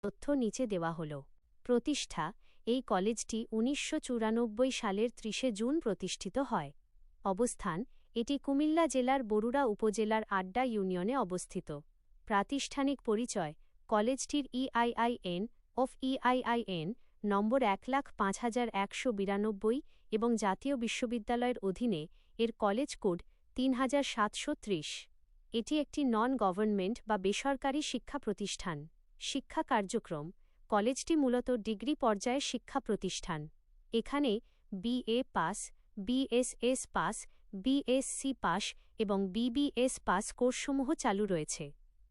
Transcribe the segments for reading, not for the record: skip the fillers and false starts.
তথ্য নিচে দেওয়া হল। প্রতিষ্ঠা: এই কলেজটি ১৯৯৪ সালের ৩০ জুন প্রতিষ্ঠিত হয়। অবস্থান: এটি কুমিল্লা জেলার বরুড়া উপজেলার আড্ডা ইউনিয়নে অবস্থিত। প্রাতিষ্ঠানিক পরিচয়: কলেজটির EIIN অফ EIIN নম্বর ১,০৫,১৯২ এবং জাতীয় বিশ্ববিদ্যালয়ের অধীনে এর কলেজ কোড ৩৭৩০। এটি একটি নন গভর্নমেন্ট বা বেসরকারি শিক্ষা প্রতিষ্ঠান। শিক্ষা কার্যক্রম: কলেজটি মূলত ডিগ্রি পর্যায়ের শিক্ষা প্রতিষ্ঠান। এখানে BA pass, BSS pass, BSc pass এবং BBS পাস কোর্সসমূহ চালু রয়েছে।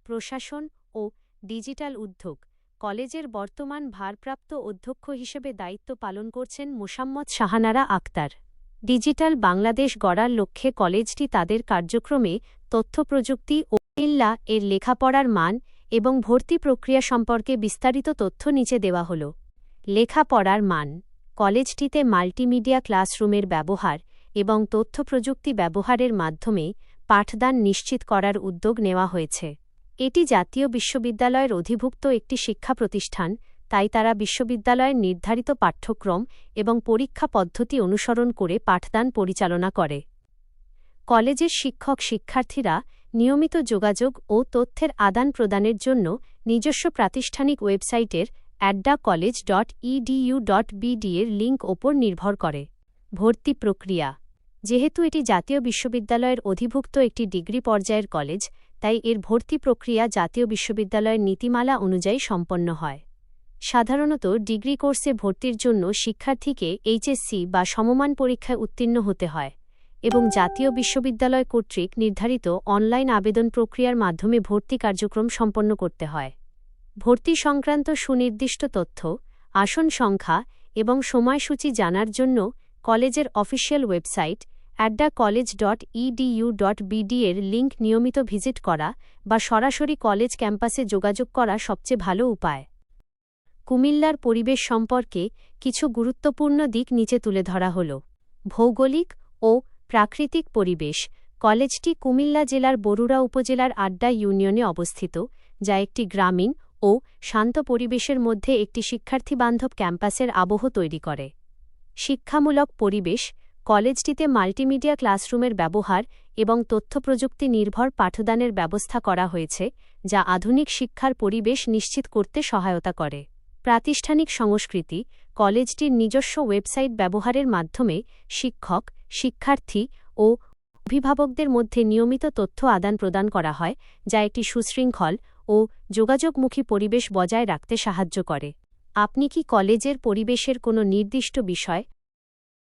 প্রশাসন ও ডিজিটাল উদ্যোগ: কলেজের বর্তমান ভারপ্রাপ্ত অধ্যক্ষ হিসেবে দায়িত্ব পালন করছেন মোসাম্মৎ শাহানারা আক্তার। ডিজিটাল বাংলাদেশ গড়ার লক্ষ্যে কলেজটি তাদের কার্যক্রমে তথ্যপ্রযুক্তি ও কুমিল্লা এর লেখাপড়ার মান এবং ভর্তি প্রক্রিয়া সম্পর্কে বিস্তারিত তথ্য নিচে দেওয়া হল। লেখাপড়ার মান: কলেজটিতে মাল্টিমিডিয়া ক্লাসরুমের ব্যবহার এবং তথ্যপ্রযুক্তি ব্যবহারের মাধ্যমে পাঠদান নিশ্চিত করার উদ্যোগ নেওয়া হয়েছে। এটি জাতীয় বিশ্ববিদ্যালয়ের অধিভুক্ত একটি শিক্ষা প্রতিষ্ঠান, তাই তারা বিশ্ববিদ্যালয়ের নির্ধারিত পাঠ্যক্রম এবং পরীক্ষা পদ্ধতি অনুসরণ করে পাঠদান পরিচালনা করে। কলেজের শিক্ষক-শিক্ষার্থীরা নিয়মিত যোগাযোগ ও তথ্যের আদান-প্রদানের জন্য নিজস্ব প্রাতিষ্ঠানিক ওয়েবসাইটের addacollege.edu.bd এর লিঙ্ক ওপর নির্ভর করে। ভর্তি প্রক্রিয়া: যেহেতু এটি জাতীয় বিশ্ববিদ্যালয়ের অধিভুক্ত একটি ডিগ্রি পর্যায়ের কলেজ, তাই এর ভর্তি প্রক্রিয়া জাতীয় বিশ্ববিদ্যালয়ের নীতিমালা অনুযায়ী সম্পন্ন হয়। সাধারণত ডিগ্রি কোর্সে ভর্তির জন্য শিক্ষার্থীকে HSC বা সমমান পরীক্ষায় উত্তীর্ণ হতে হয় এবং জাতীয় বিশ্ববিদ্যালয় কর্তৃক নির্ধারিত অনলাইন আবেদন প্রক্রিয়ার মাধ্যমে ভর্তি কার্যক্রম সম্পন্ন করতে হয়। ভর্তি সংক্রান্ত সুনির্দিষ্ট তথ্য, আসন সংখ্যা এবং সময়সূচি জানার জন্য কলেজের অফিসিয়াল ওয়েবসাইট addacollege.edu.bd এর লিঙ্ক নিয়মিত ভিজিট করা বা সরাসরি কলেজ ক্যাম্পাসে যোগাযোগ করা সবচেয়ে ভালো উপায়। কুমিল্লার পরিবেশ সম্পর্কে কিছু গুরুত্বপূর্ণ দিক নিচে তুলে ধরা হল। ভৌগোলিক ও প্রাকৃতিক পরিবেশ: কলেজটি কুমিল্লা জেলার বরুড়া উপজেলার আড্ডা ইউনিয়নে অবস্থিত, যা একটি গ্রামীণ ও শান্ত পরিবেশের মধ্যে একটি শিক্ষার্থীবান্ধব ক্যাম্পাসের আবহ তৈরি করে। শিক্ষামূলক পরিবেশ: কলেজটিতে মাল্টিমিডিয়া ক্লাসরুমের ব্যবহার এবং তথ্যপ্রযুক্তি নির্ভর পাঠদানের ব্যবস্থা করা হয়েছে, যা আধুনিক শিক্ষার পরিবেশ নিশ্চিত করতে সহায়তা করে। প্রাতিষ্ঠানিক সংস্কৃতি: কলেজটির নিজস্ব ওয়েবসাইট ব্যবহারের মাধ্যমে শিক্ষক, শিক্ষার্থী ও অভিভাবকদের মধ্যে নিয়মিত তথ্য আদান-প্রদান করা হয়, যা একটি সুশৃঙ্খল ও যোগাযোগমুখী পরিবেশ বজায় রাখতে সাহায্য করে। আপনি কি কলেজের পরিবেশের কোনো নির্দিষ্ট বিষয়